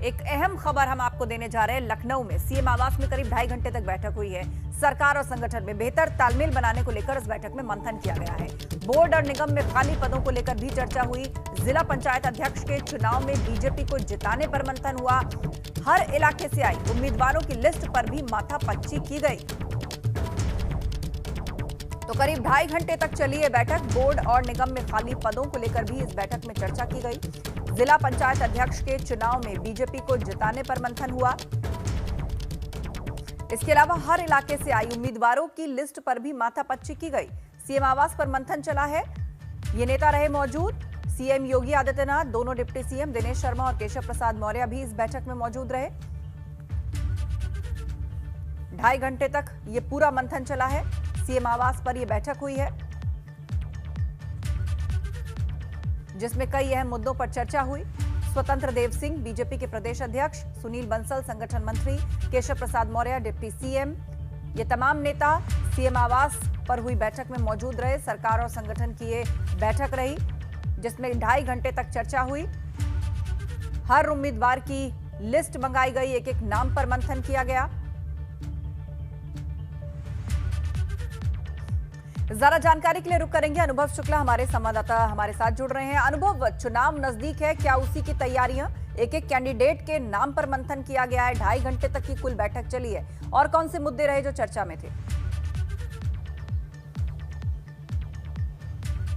एक अहम खबर हम आपको देने जा रहे हैं। लखनऊ में सीएम आवास में करीब 2.5 घंटे तक बैठक हुई है। सरकार और संगठन में बेहतर तालमेल बनाने को लेकर इस बैठक में मंथन किया गया है। बोर्ड और निगम में खाली पदों को लेकर भी चर्चा हुई। जिला पंचायत अध्यक्ष के चुनाव में बीजेपी को जिताने पर मंथन हुआ। हर इलाके से आई उम्मीदवारों की लिस्ट पर भी माथापच्ची की गई। तो करीब 2.5 घंटे तक चली ये बैठक। बोर्ड और निगम में खाली पदों को लेकर भी इस बैठक में चर्चा की गई। जिला पंचायत अध्यक्ष के चुनाव में बीजेपी को जिताने पर मंथन हुआ। इसके अलावा हर इलाके से आई उम्मीदवारों की लिस्ट पर भी माथापच्ची की गई। सीएम आवास पर मंथन चला है। ये नेता रहे मौजूद। सीएम योगी आदित्यनाथ, दोनों डिप्टी सीएम दिनेश शर्मा और केशव प्रसाद मौर्य भी इस बैठक में मौजूद रहे। 2.5 घंटे तक ये पूरा मंथन चला है। सीएम आवास पर यह बैठक हुई है, जिसमें कई अहम मुद्दों पर चर्चा हुई। स्वतंत्र देव सिंह बीजेपी के प्रदेश अध्यक्ष, सुनील बंसल संगठन मंत्री, केशव प्रसाद मौर्य डिप्टी सीएम, ये तमाम नेता सीएम आवास पर हुई बैठक में मौजूद रहे। सरकार और संगठन की ये बैठक रही, जिसमें 2.5 घंटे तक चर्चा हुई। हर उम्मीदवार की लिस्ट मंगाई गई, एक एक नाम पर मंथन किया गया। ज्यादा जानकारी के लिए रुक करेंगे। अनुभव शुक्ला हमारे संवाददाता हमारे साथ जुड़ रहे हैं। अनुभव, चुनाव नजदीक है, क्या उसी की तैयारियां? एक एक कैंडिडेट के नाम पर मंथन किया गया है। 2.5 घंटे तक की कुल बैठक चली है, और कौन से मुद्दे रहे जो चर्चा में थे?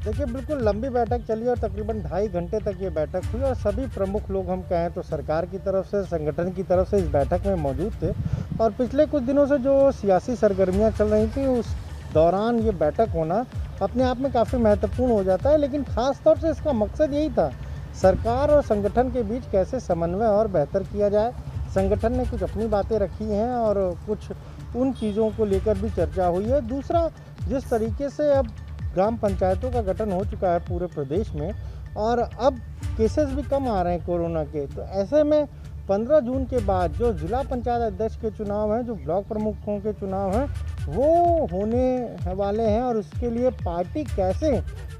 देखिए, बिल्कुल लंबी बैठक चली और तकरीबन 2.5 घंटे तक ये बैठक हुई और सभी प्रमुख लोग हम कहें तो सरकार की तरफ से, संगठन की तरफ से इस बैठक में मौजूद थे। और पिछले कुछ दिनों से जो सियासी सरगर्मियां चल रही थी उस दौरान ये बैठक होना अपने आप में काफ़ी महत्वपूर्ण हो जाता है। लेकिन ख़ास तौर से इसका मकसद यही था, सरकार और संगठन के बीच कैसे समन्वय और बेहतर किया जाए। संगठन ने कुछ अपनी बातें रखी हैं और कुछ उन चीज़ों को लेकर भी चर्चा हुई है। दूसरा, जिस तरीके से अब ग्राम पंचायतों का गठन हो चुका है पूरे प्रदेश में और अब केसेस भी कम आ रहे हैं कोरोना के, तो ऐसे में 15 जून के बाद जो जिला पंचायत अध्यक्ष के चुनाव हैं, जो ब्लॉक प्रमुखों के चुनाव हैं, वो होने वाले हैं। और उसके लिए पार्टी कैसे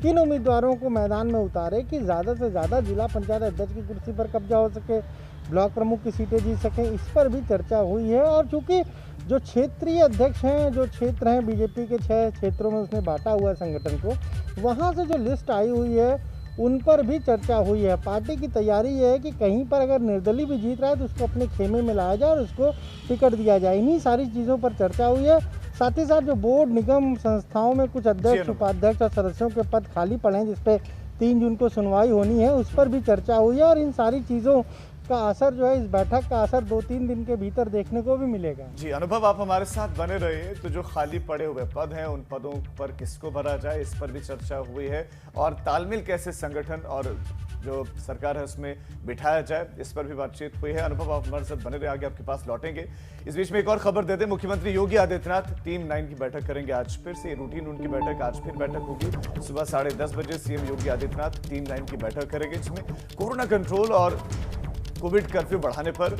किन उम्मीदवारों को मैदान में उतारे कि ज़्यादा से ज़्यादा जिला पंचायत अध्यक्ष की कुर्सी पर कब्जा हो सके, ब्लॉक प्रमुख की सीटें जीत सकें, इस पर भी चर्चा हुई है। और चूँकि जो क्षेत्रीय अध्यक्ष हैं, जो क्षेत्र हैं बीजेपी के 6 क्षेत्रों में उसने बांटा हुआ है संगठन को, वहाँ से जो लिस्ट आई हुई है उन पर भी चर्चा हुई है। पार्टी की तैयारी ये है कि कहीं पर अगर निर्दलीय भी जीत रहा है तो उसको अपने खेमे में लाया जाए और उसको टिकट दिया जाए। इन्हीं सारी चीज़ों पर चर्चा हुई है। साथ ही साथ जो बोर्ड निगम संस्थाओं में कुछ अध्यक्ष, उपाध्यक्ष और सदस्यों के पद खाली पड़े हैं, जिसपे 3 जून को सुनवाई होनी है, उस पर भी चर्चा हुई है। और इन सारी चीज़ों का असर जो है, इस बैठक का असर 2-3 दिन के भीतर देखने को भी मिलेगा। जी अनुभव, आप हमारे साथ बने रहिए। तो जो खाली पड़े हुए पद हैं, उन पदों पर किसको भरा जाए, इस पर भी चर्चा हुई है। और तालमेल कैसे संगठन और जो सरकार है उसमें बिठाया जाए, इस पर भी बातचीत हुई है। अनुभव, आप हमारे साथ बने रहे, आगे आपके पास लौटेंगे। इस बीच में एक और खबर देते हैं। मुख्यमंत्री योगी आदित्यनाथ टीम 9 की बैठक करेंगे आज फिर से। रूटीन उनकी बैठक आज फिर बैठक होगी। सुबह 10:30 बजे सीएम योगी आदित्यनाथ टीम 9 की बैठक करेंगे, जिसमें कोरोना कंट्रोल और कोविड कर्फ्यू बढ़ाने पर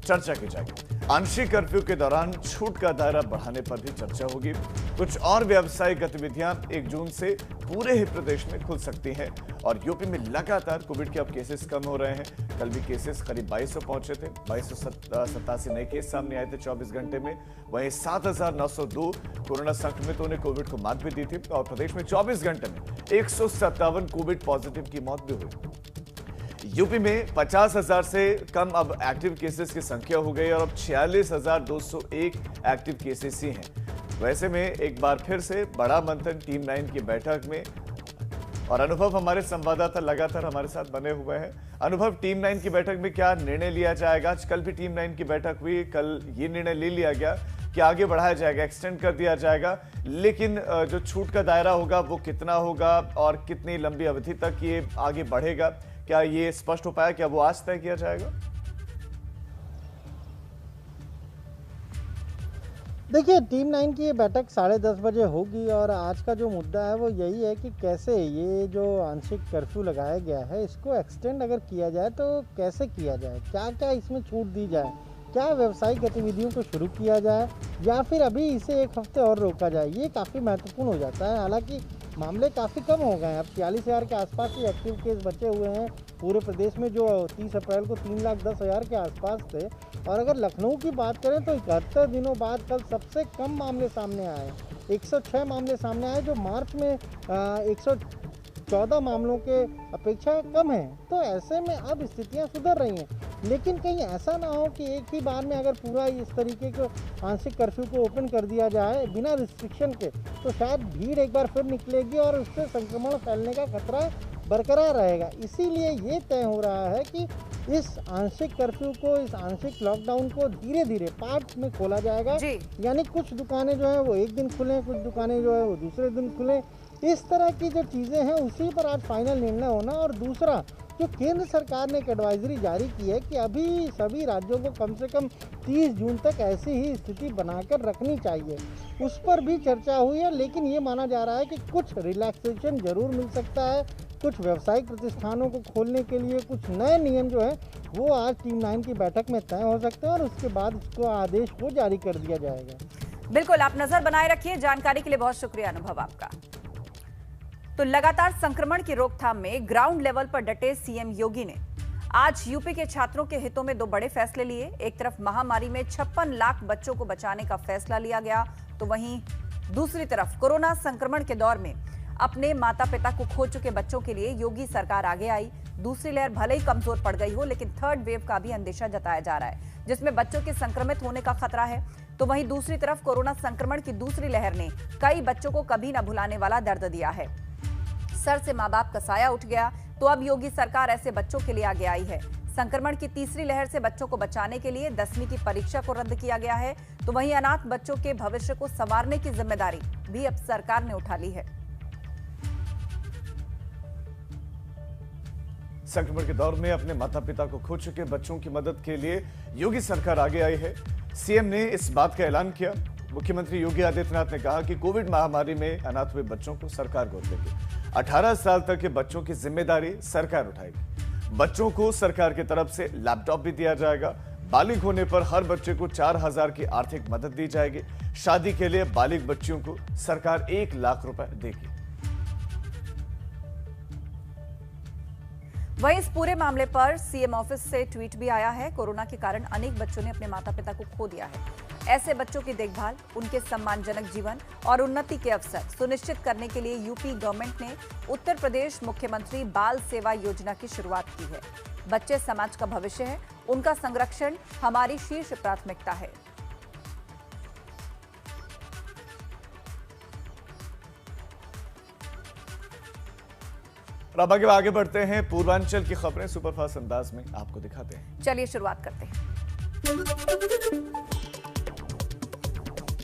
चर्चा की जाएगी। आंशिक कर्फ्यू के दौरान छूट का दायरा बढ़ाने पर भी चर्चा होगी। कुछ और व्यावसायिक गतिविधियां 1 जून से पूरे ही प्रदेश में खुल सकती हैं। और यूपी में लगातार कोविड के अब केसेस कम हो रहे हैं। कल भी केसेस करीब 2200 पहुंचे थे। 2287 नए केस सामने आए थे 24 घंटे में। वहीं 7902 कोरोना संक्रमितों ने कोविड को मात भी दी थी। और प्रदेश में 24 घंटे में 157 कोविड पॉजिटिव की मौत भी हुई। यूपी में 50,000 से कम अब एक्टिव केसेस की संख्या हो गई और अब 46,201 एक्टिव केसेस ही हैं। वैसे में एक बार फिर से बड़ा मंथन टीम 9 की बैठक में। और अनुभव, हमारे संवाददाता लगातार हमारे साथ बने हुए हैं। अनुभव, टीम 9 की बैठक में क्या निर्णय लिया जाएगा? आज कल भी टीम 9 की बैठक हुई, कल ये निर्णय ले लिया गया कि आगे बढ़ाया जाएगा, एक्सटेंड कर दिया जाएगा। लेकिन जो छूट का दायरा होगा वो कितना होगा और कितनी लंबी अवधि तक ये आगे बढ़ेगा, क्या ये स्पष्ट हो पाया? क्या वो आज तय किया जाएगा? देखिए, टीम 9 की ये बैठक 10:30 बजे होगी और आज का जो मुद्दा है वो यही है कि कैसे ये जो आंशिक कर्फ्यू लगाया गया है इसको एक्सटेंड अगर किया जाए तो कैसे किया जाए, क्या क्या इसमें छूट दी जाए, क्या व्यावसायिक गतिविधियों को शुरू किया जाए या फिर अभी इसे 1 हफ्ते और रोका जाए। ये काफ़ी महत्वपूर्ण हो जाता है। हालांकि मामले काफ़ी कम हो गए हैं। अब 46,000 के आसपास ही एक्टिव केस बचे हुए हैं पूरे प्रदेश में, जो 30 अप्रैल को 3,10,000 के आसपास थे। और अगर लखनऊ की बात करें तो 71 दिनों बाद कल सबसे कम मामले सामने आए, 106 मामले सामने आए, जो मार्च में 114 मामलों के अपेक्षा कम है। तो ऐसे में अब स्थितियां सुधर रही हैं, लेकिन कहीं ऐसा ना हो कि एक ही बार में अगर पूरा इस तरीके के आंशिक कर्फ्यू को ओपन कर दिया जाए बिना रिस्ट्रिक्शन के, तो शायद भीड़ एक बार फिर निकलेगी और उससे संक्रमण फैलने का खतरा बरकरार रहेगा। इसीलिए ये तय हो रहा है कि इस आंशिक कर्फ्यू को, इस आंशिक लॉकडाउन को धीरे धीरे पार्ट में खोला जाएगा। यानी कुछ दुकानें जो हैं वो एक दिन खुलें, कुछ दुकानें जो है वो दूसरे दिन खुलें। इस तरह की जो चीज़ें हैं उसी पर आज फाइनल निर्णय होना। और दूसरा, जो केंद्र सरकार ने एक एडवाइजरी जारी की है कि अभी सभी राज्यों को कम से कम 30 जून तक ऐसी ही स्थिति बनाकर रखनी चाहिए, उस पर भी चर्चा हुई है। लेकिन ये माना जा रहा है कि कुछ रिलैक्सेशन जरूर मिल सकता है, कुछ व्यावसायिक प्रतिष्ठानों को खोलने के लिए कुछ नए नियम जो हैं वो आज टीम 9 की बैठक में तय हो सकते हैं और उसके बाद इसको आदेश को जारी कर दिया जाएगा। बिल्कुल, आप नजर बनाए रखिए। जानकारी के लिए बहुत शुक्रिया अनुभव आपका। तो लगातार संक्रमण की रोकथाम में ग्राउंड लेवल पर डटे सीएम योगी ने आज यूपी के छात्रों के हितों में 2 बड़े फैसले लिए। एक तरफ महामारी में 56 लाख बच्चों को बचाने का फैसला लिया गया, तो वहीं दूसरी तरफ कोरोना संक्रमण के दौर में अपने माता पिता को खो चुके बच्चों के लिए योगी सरकार आगे आई। दूसरी लहर भले ही कमजोर पड़ गई हो, लेकिन थर्ड वेव का भी अंदेशा जताया जा रहा है, जिसमें बच्चों के संक्रमित होने का खतरा है। तो वहीं दूसरी तरफ कोरोना संक्रमण की दूसरी लहर ने कई बच्चों को कभी न भुलाने वाला दर्द दिया है। सर से मां बाप का साया उठ गया, तो अब योगी सरकार ऐसे बच्चों के लिए आगे आई है। संक्रमण की तीसरी लहर से बच्चों को बचाने के लिए 10वीं की परीक्षा को रद्द किया गया है। तो वहीं अनाथ बच्चों के भविष्य को संवारने की जिम्मेदारी भी अब सरकार ने उठा ली है। संक्रमण के दौर में अपने माता पिता को खो चुके बच्चों की मदद के लिए योगी सरकार आगे आई है। सीएम ने इस बात का ऐलान किया। मुख्यमंत्री योगी आदित्यनाथ ने कहा कि कोविड महामारी में अनाथ हुए बच्चों को सरकार गोद लेगी। 18 साल तक के बच्चों की जिम्मेदारी सरकार उठाएगी। बच्चों को सरकार की तरफ से लैपटॉप भी दिया जाएगा। बालिग होने पर हर बच्चे को 4,000 की आर्थिक मदद दी जाएगी। शादी के लिए बालिग बच्चियों को सरकार 1 लाख रुपए देगी। वहीं इस पूरे मामले पर सीएम ऑफिस से ट्वीट भी आया है। कोरोना के कारण अनेक बच्चों ने अपने माता पिता को खो दिया है। ऐसे बच्चों की देखभाल, उनके सम्मानजनक जीवन और उन्नति के अवसर सुनिश्चित करने के लिए यूपी गवर्नमेंट ने उत्तर प्रदेश मुख्यमंत्री बाल सेवा योजना की शुरुआत की है। बच्चे समाज का भविष्य है, उनका संरक्षण हमारी शीर्ष प्राथमिकता है। अब आगे बढ़ते हैं। पूर्वांचल की खबरें सुपरफास्ट अंदाज में आपको दिखाते हैं। चलिए शुरुआत करते हैं।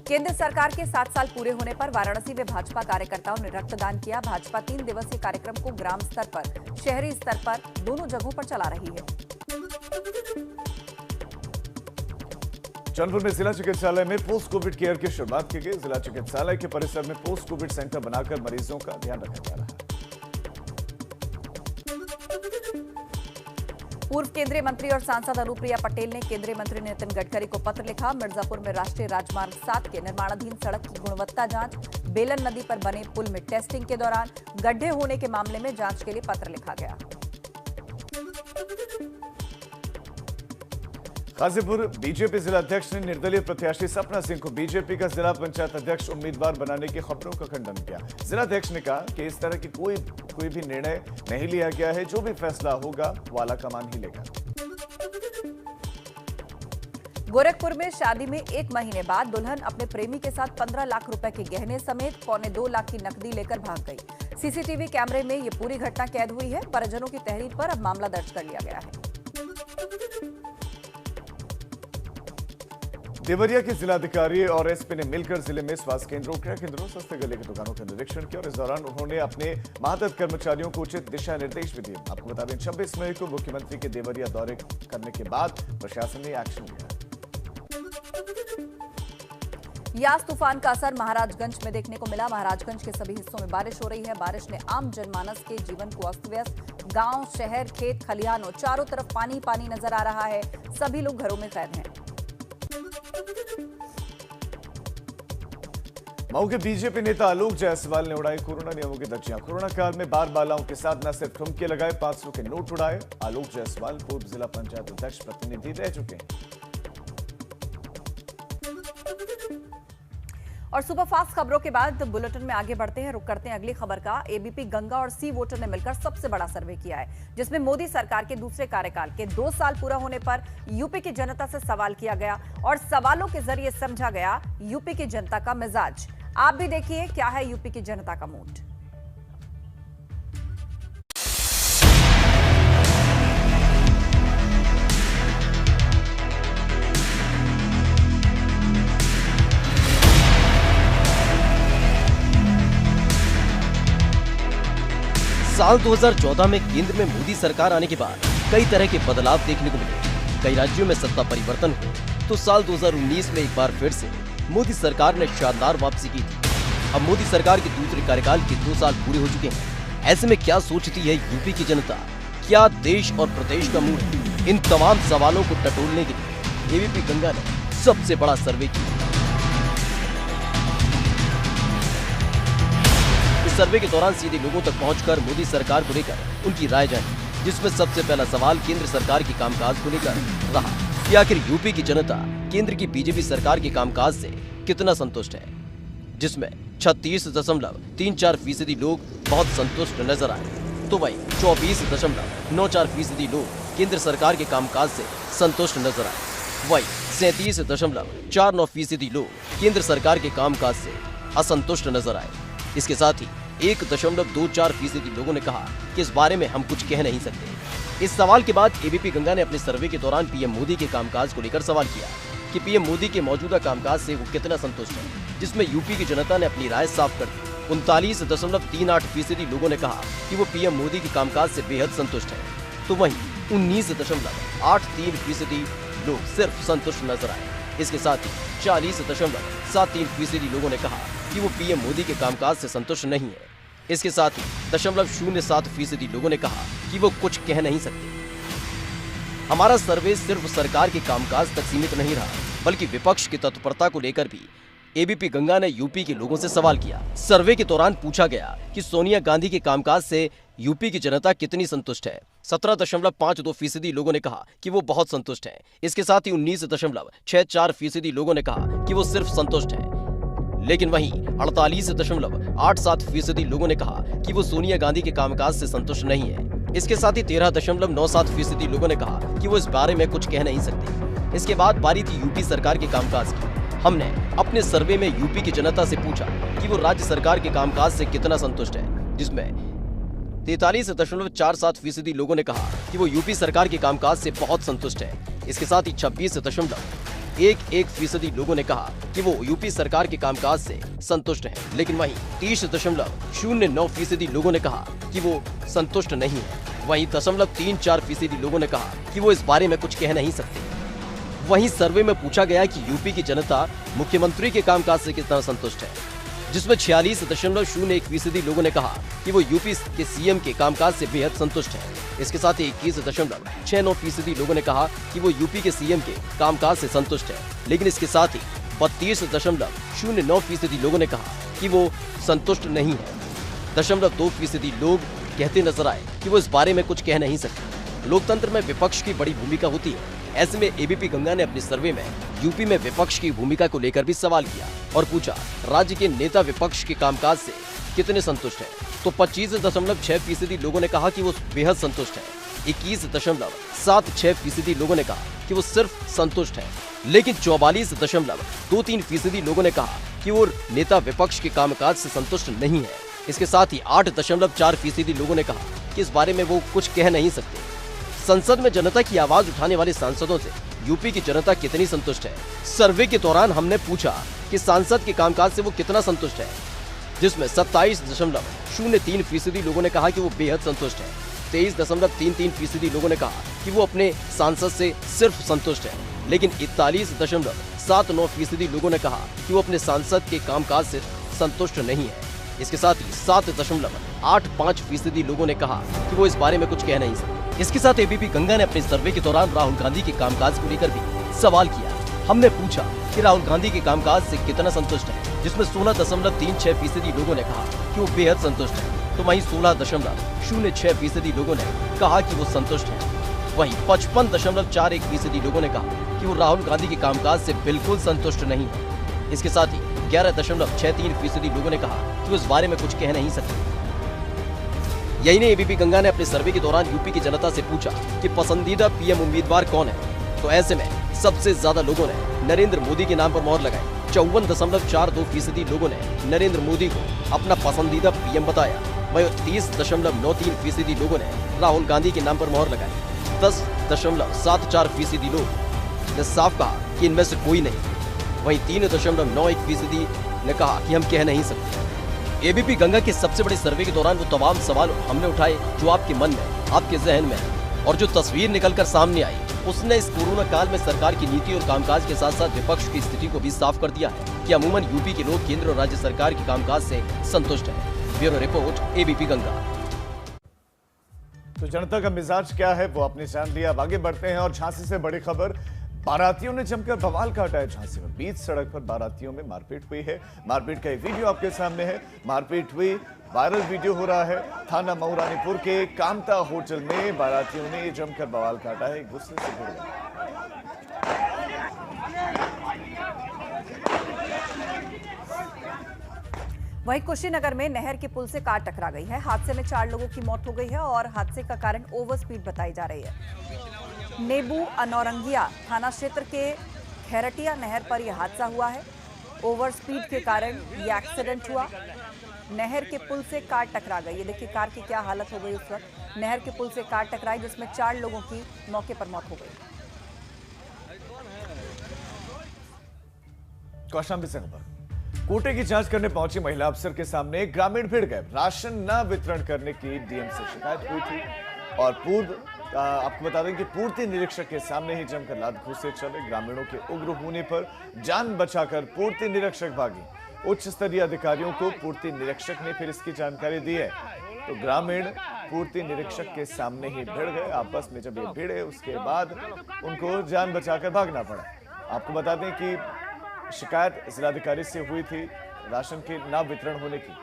केंद्र सरकार के 7 साल पूरे होने पर वाराणसी में भाजपा कार्यकर्ताओं ने रक्तदान किया। भाजपा 3 दिवसीय कार्यक्रम को ग्राम स्तर पर, शहरी स्तर पर दोनों जगहों पर चला रही है। जौनपुर में जिला चिकित्सालय में पोस्ट कोविड केयर की शुरुआत की गई। जिला चिकित्सालय के परिसर में पोस्ट कोविड सेंटर बनाकर मरीजों का ध्यान रखा जा रहा है। पूर्व केंद्रीय मंत्री और सांसद अनुप्रिया पटेल ने केंद्रीय मंत्री नितिन गडकरी को पत्र लिखा। मिर्जापुर में राष्ट्रीय राजमार्ग 7 के निर्माणाधीन सड़क की गुणवत्ता जांच, बेलन नदी पर बने पुल में टेस्टिंग के दौरान गड्ढे होने के मामले में जांच के लिए पत्र लिखा गया। गाजीपुर बीजेपी जिला अध्यक्ष ने निर्दलीय प्रत्याशी सपना सिंह को बीजेपी का जिला पंचायत अध्यक्ष उम्मीदवार बनाने की खबरों का खंडन किया। जिला अध्यक्ष ने कहा कि इस तरह की कोई भी निर्णय नहीं लिया गया है। जो भी फैसला होगा वो आलाकमान ही लेगा। गोरखपुर में शादी में 1 महीने बाद दुल्हन अपने प्रेमी के साथ 15 लाख रुपए के गहने समेत 1.25 लाख की नकदी लेकर भाग गई। सीसीटीवी कैमरे में ये पूरी घटना कैद हुई है। परिजनों की तहरीर पर अब मामला दर्ज कर लिया गया है। देवरिया के जिलाधिकारी और एसपी ने मिलकर जिले में स्वास्थ्य केंद्रों, क्रय केंद्रों, सस्ते गले की दुकानों का निरीक्षण किया और इस दौरान उन्होंने अपने मातहत कर्मचारियों को उचित दिशा निर्देश भी दिए। आपको बता दें 26 मई को मुख्यमंत्री के देवरिया दौरे करने के बाद प्रशासन ने एक्शन लिया। यास तूफान का असर महाराजगंज में देखने को मिला। महाराजगंज के सभी हिस्सों में बारिश हो रही है। बारिश ने आम जनमानस के जीवन को अस्त व्यस्त, गांव, शहर, खेत खलिहानों चारों तरफ पानी पानी नजर आ रहा है। सभी लोग घरों में कैद हैं। मऊ के बीजेपी नेता आलोक जायसवाल ने उड़ाई कोरोना नियमों की धज्जियां। कोरोना काल में बार बालाओं के साथ न सिर्फ ठुमके लगाए, 500 के नोट उड़ाए। आलोक जायसवाल पूर्व जिला पंचायत अध्यक्ष प्रतिनिधि रह चुके हैं। और सुपरफास्ट खबरों के बाद बुलेटिन में आगे बढ़ते हैं, रुक करते हैं अगली खबर का। एबीपी गंगा और सी वोटर ने मिलकर सबसे बड़ा सर्वे किया है, जिसमें मोदी सरकार के दूसरे कार्यकाल के 2 साल पूरा होने पर यूपी की जनता से सवाल किया गया और सवालों के जरिए समझा गया यूपी की जनता का मिजाज। आप भी देखिए क्या है यूपी की जनता का मूड। साल 2014 में केंद्र में मोदी सरकार आने के बाद कई तरह के बदलाव देखने को मिले। कई राज्यों में सत्ता परिवर्तन हुए तो साल 2019 में एक बार फिर से मोदी सरकार ने शानदार वापसी की थी। अब मोदी सरकार के दूसरे कार्यकाल के 2 साल पूरे हो चुके हैं। ऐसे में क्या सोचती है यूपी की जनता, क्या देश और प्रदेश का मूड है? इन तमाम सवालों को टटोलने के लिए एबीपी गंगा ने सबसे बड़ा सर्वे किया। इस सर्वे के दौरान सीधे लोगों तक पहुंचकर मोदी सरकार को लेकर उनकी राय जानी, जिसमें सबसे पहला सवाल केंद्र सरकार के कामकाज को लेकर रहा कि आखिर यूपी की जनता केंद्र की बीजेपी सरकार के कामकाज से कितना संतुष्ट है, जिसमें 36.34% लोग बहुत संतुष्ट नजर आए, तो वहीं 24.94% लोग केंद्र सरकार के कामकाज से संतुष्ट नजर आए। वहीं 37.49% लोग केंद्र सरकार के कामकाज से असंतुष्ट नजर आए। इसके साथ ही 1.24% लोगों ने कहा कि इस बारे में हम कुछ कह नहीं सकते। इस सवाल के बाद एबीपी गंगा ने अपने सर्वे के दौरान पीएम मोदी के कामकाज को लेकर सवाल किया कि पीएम मोदी के मौजूदा कामकाज से वो कितना संतुष्ट है, जिसमें यूपी की जनता ने अपनी राय साफ कर दी। 39.38% लोगों ने कहा कि वो पीएम मोदी के कामकाज से बेहद संतुष्ट है, तो वहीं 19.83% लोग सिर्फ संतुष्ट नजर आए। इसके साथ ही 40.73% लोगों ने कहा कि वो पीएम मोदी के कामकाज से संतुष्ट नहीं है। इसके साथ ही 0.07% लोगों ने कहा कि वो कुछ कह नहीं सकते। हमारा सर्वे सिर्फ सरकार के कामकाज तक सीमित नहीं रहा, बल्कि विपक्ष की तत्परता को लेकर भी एबीपी गंगा ने यूपी के लोगों से सवाल किया। सर्वे के दौरान पूछा गया कि सोनिया गांधी के कामकाज से यूपी की जनता कितनी संतुष्ट है। 17.52% लोगों ने कहा कि वो बहुत संतुष्ट है। इसके साथ ही 19.64% लोगों ने कहा कि वो सिर्फ संतुष्ट है, लेकिन वहीं 48.87% लोगों ने कहा कि वो सोनिया गांधी के कामकाज से संतुष्ट नहीं है। इसके साथ ही 13.97% लोगों ने कहा कि वो इस बारे में कुछ कह नहीं सकते। इसके बाद बारी थी यूपी सरकार के कामकाज की। हमने अपने सर्वे में यूपी की जनता से पूछा कि वो राज्य सरकार के कामकाज से कितना संतुष्ट है, जिसमें 43.47% लोगों ने कहा कि वो यूपी सरकार के कामकाज से बहुत संतुष्ट है। इसके साथ ही 26.11% लोगों ने कहा कि वो यूपी सरकार के कामकाज से संतुष्ट है, लेकिन वहीं 30.09% लोगों ने कहा कि वो संतुष्ट नहीं है। वहीं 0.34% लोगों ने कहा कि वो इस बारे में कुछ कह नहीं सकते। वहीं सर्वे में पूछा गया कि यूपी की जनता मुख्यमंत्री के कामकाज से कितना संतुष्ट है, जिसमें 46.01% लोगों ने कहा कि वो यूपी के सीएम के कामकाज से बेहद संतुष्ट है। इसके साथ ही 21.69% लोगों ने कहा कि वो यूपी के सीएम के कामकाज से संतुष्ट है, लेकिन इसके साथ ही 32.09% लोगों ने कहा कि वो संतुष्ट नहीं है। 0.2% लोग कहते नजर आए कि वो इस बारे में कुछ कह नहीं सकते। लोकतंत्र में विपक्ष की बड़ी भूमिका होती है। ऐसे में एबीपी गंगा ने अपने सर्वे में यूपी में विपक्ष की भूमिका को लेकर भी सवाल किया और पूछा राज्य के नेता विपक्ष के कामकाज से कितने संतुष्ट हैं। तो 25.6% लोगों ने कहा कि वो बेहद संतुष्ट है। 21.76% लोगों ने कहा कि वो सिर्फ संतुष्ट है, लेकिन 44.23% लोगों ने कहा कि वो नेता विपक्ष के कामकाज से संतुष्ट नहीं है। इसके साथ ही 8.4% लोगों ने कहा कि इस बारे में वो कुछ कह नहीं सकते। संसद में जनता की आवाज उठाने वाले सांसदों से यूपी की जनता कितनी संतुष्ट है। सर्वे के दौरान हमने पूछा कि सांसद के कामकाज से वो कितना संतुष्ट है, जिसमें 27.03% लोगों ने कहा कि वो बेहद संतुष्ट है। 23.33% लोगों ने कहा कि वो अपने सांसद से सिर्फ संतुष्ट है, लेकिन 41.79% लोगों ने कहा कि वो अपने सांसद के कामकाज से संतुष्ट नहीं है। इसके साथ ही 7.85% लोगों ने कहा कि वो इस बारे में कुछ कह नहीं सकते। इसके साथ एबीपी गंगा ने अपने सर्वे के दौरान राहुल गांधी के कामकाज को लेकर भी सवाल किया। हमने पूछा कि राहुल गांधी के कामकाज से कितना संतुष्ट है। जिसमें 16.36% लोगों ने कहा कि वो बेहद संतुष्ट है, तो वहीं 16.06% लोगों ने कहा कि वो संतुष्ट है। वहीं 55.41% लोगों ने कहा कि वो राहुल गांधी के कामकाज से बिल्कुल संतुष्ट नहीं है। इसके साथ ही 11.63% लोगों ने कहा कि वो इस बारे में कुछ कह नहीं सकते। यही नहीं, एबीपी गंगा ने अपने सर्वे के दौरान यूपी की जनता से पूछा कि पसंदीदा पीएम उम्मीदवार कौन है, तो ऐसे में सबसे ज्यादा लोगों ने नरेंद्र मोदी के नाम पर मोहर लगाई। 54.42% लोगों ने नरेंद्र मोदी को अपना पसंदीदा पीएम बताया। वहीं 30.93% लोगों ने राहुल गांधी के नाम पर मोहर लगाई। 10.74% लोग ने साफ कहा कि इनमें से कोई नहीं। वहीं 3.91% ने कहा कि हम कह नहीं सकते। एबीपी गंगा के सबसे बड़े सर्वे के दौरान वो तमाम सवाल हमने उठाए जो आपके मन में, आपके जहन में, और जो तस्वीर निकलकर सामने आई उसने इस कोरोना काल में सरकार की नीति और कामकाज के साथ साथ विपक्ष की स्थिति को भी साफ कर दिया है कि अमूमन यूपी के लोग केंद्र और राज्य सरकार के कामकाज से संतुष्ट हैं। Bureau report, ABP Ganga. तो जनता का मिजाज क्या है वो आपने जान लिया। अब आगे बढ़ते हैं और झांसी से बड़ी खबर, बारातियों ने जमकर बवाल काटा है। झांसी में बीच सड़क पर बारातियों में मारपीट हुई है। मारपीट का एक वीडियो आपके सामने है। मारपीट हुई, वायरल वीडियो हो रहा है। थाना मऊरानीपुर के कामता होटल में बारातियों ने जमकर बवाल काटा है, गुस्से से भिड़ गए। वहीं कुशीनगर में नहर के पुल से कार टकरा गई है। हादसे में 4 लोगों की मौत हो गई है और हादसे का कारण ओवर स्पीड बताई जा रही है। नेबू अनौरंगिया थाना क्षेत्र के खैरटिया नहर पर यह हादसा हुआ है। ओवर स्पीड के कारण यह एक्सीडेंट हुआ। नहर के पुल से कार टकरा गई। ये देखिए कार की क्या हालत हो गई उस वक्त। नहर के पुल से कार टकराई जिसमें 4 लोगों की मौके पर मौत हो गई। कौशाम्बी से खबर, कोटे की जांच करने पहुंची महिला अफसर के सामने ग्रामीण भिड़ गए। राशन न वितरण करने की डीएम से शिकायत हुई थी और आपको बता दें कि पूर्ति निरीक्षक के सामने ही जमकर लात घूंसे चले। ग्रामीणों के उग्र होने पर जान बचाकर पूर्ति निरीक्षक भागी। उच्च स्तरीय अधिकारियों को पूर्ति निरीक्षक ने फिर इसकी जानकारी दी है, तो ग्रामीण पूर्ति निरीक्षक के सामने ही भिड़ गए। आपस में जब ये भिड़े उसके बाद उनको जान बचाकर भागना पड़ा। आपको बता दें कि शिकायत जिलाधिकारी से हुई थी राशन के न वितरण होने की।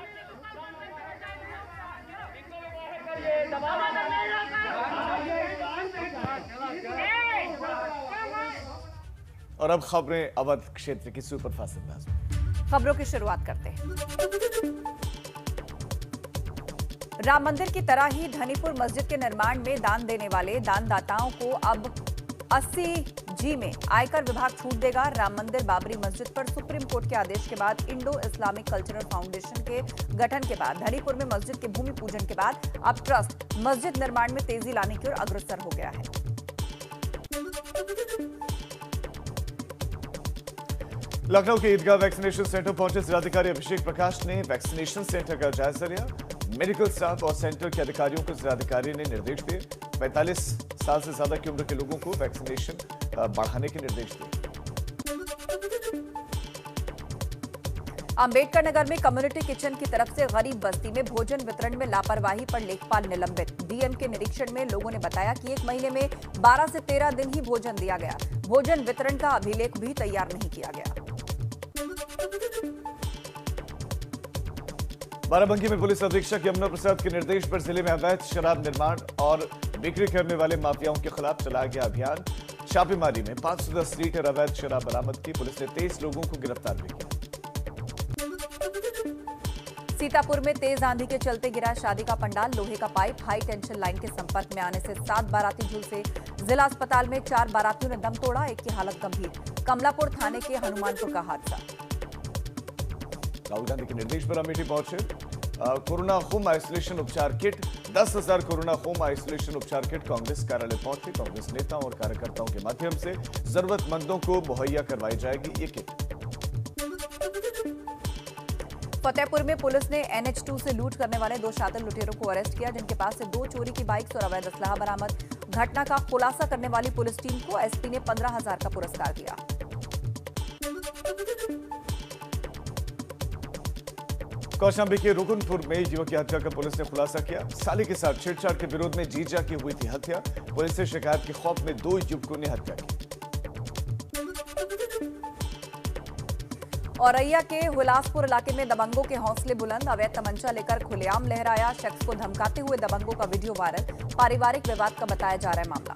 और अब खबरें अवध क्षेत्र की सुपरफास्ट अंदाज में। खबरों की शुरुआत करते हैं। राम मंदिर की तरह ही धनीपुर मस्जिद के निर्माण में दान देने वाले दानदाताओं को अब 80G में आयकर विभाग छूट देगा। राम मंदिर बाबरी मस्जिद पर सुप्रीम कोर्ट के आदेश के बाद इंडो इस्लामिक कल्चरल फाउंडेशन के गठन के बाद धनीपुर में मस्जिद के भूमि पूजन के बाद अब ट्रस्ट मस्जिद निर्माण में तेजी लाने की ओर अग्रसर हो गया है। लखनऊ के ईदगाह वैक्सीनेशन सेंटर पहुंचे जिलाधिकारी अभिषेक प्रकाश ने वैक्सीनेशन सेंटर का जायजा लिया। मेडिकल स्टाफ और सेंटर के अधिकारियों को जिलाधिकारी ने निर्देश दिए। 45 साल से ज्यादा की उम्र के लोगों को वैक्सीनेशन बढ़ाने के निर्देश दिए। अंबेडकर नगर में कम्युनिटी किचन की तरफ से गरीब बस्ती में भोजन वितरण में लापरवाही पर लेखपाल निलंबित। डीएम के निरीक्षण में लोगों ने बताया कि 1 महीने में 12 से 13 दिन ही भोजन दिया गया। भोजन वितरण का अभिलेख भी तैयार नहीं किया गया। बाराबंकी में पुलिस अधीक्षक यमुना प्रसाद के निर्देश पर जिले में अवैध शराब निर्माण और बिक्री करने वाले माफियाओं के खिलाफ चलाया गया अभियान। छापेमारी में 510 लीटर अवैध शराब बरामद की। पुलिस ने 23 लोगों को गिरफ्तार भी किया। सीतापुर में तेज आंधी के चलते गिरा शादी का पंडाल। लोहे का पाइप हाई टेंशन लाइन के संपर्क में आने से 7 बाराती झुलसे। जिला अस्पताल में 4 बारातियों ने दम तोड़ा, एक की हालत गंभीर। कमलापुर थाने के हनुमानपुर का हादसा। राहुल गांधी के निर्देश पर अमेठी पहुंचे कोरोना होम आइसोलेशन उपचार किट 10,000 कोरोना होम आइसोलेशन उपचार किट कांग्रेस कार्यालय पहुंचे। कांग्रेस नेताओं और कार्यकर्ताओं के माध्यम से जरूरतमंदों को मुहैया करवाई जाएगी ये किट। फतेहपुर में पुलिस ने NH2 से लूट करने वाले 2 शातिर लुटेरों को अरेस्ट किया, जिनके पास से 2 चोरी की बाइक्स और अवैध असलाह बरामद। घटना का खुलासा करने वाली पुलिस टीम को एसपी ने 15,000 का पुरस्कार दिया। कौशाम्बी के रुकनपुर में युवक की हत्या का पुलिस ने खुलासा किया। साली के साथ छेड़छाड़ के विरोध में जीजा की हुई थी हत्या। पुलिस से शिकायत के खौफ में 2 युवकों ने हत्या की। औरैया के हुलासपुर इलाके में दबंगों के हौसले बुलंद, अवैध तमंचा लेकर खुलेआम लहराया शख्स को धमकाते हुए दबंगों का वीडियो वायरल। पारिवारिक विवाद का बताया जा रहा है मामला।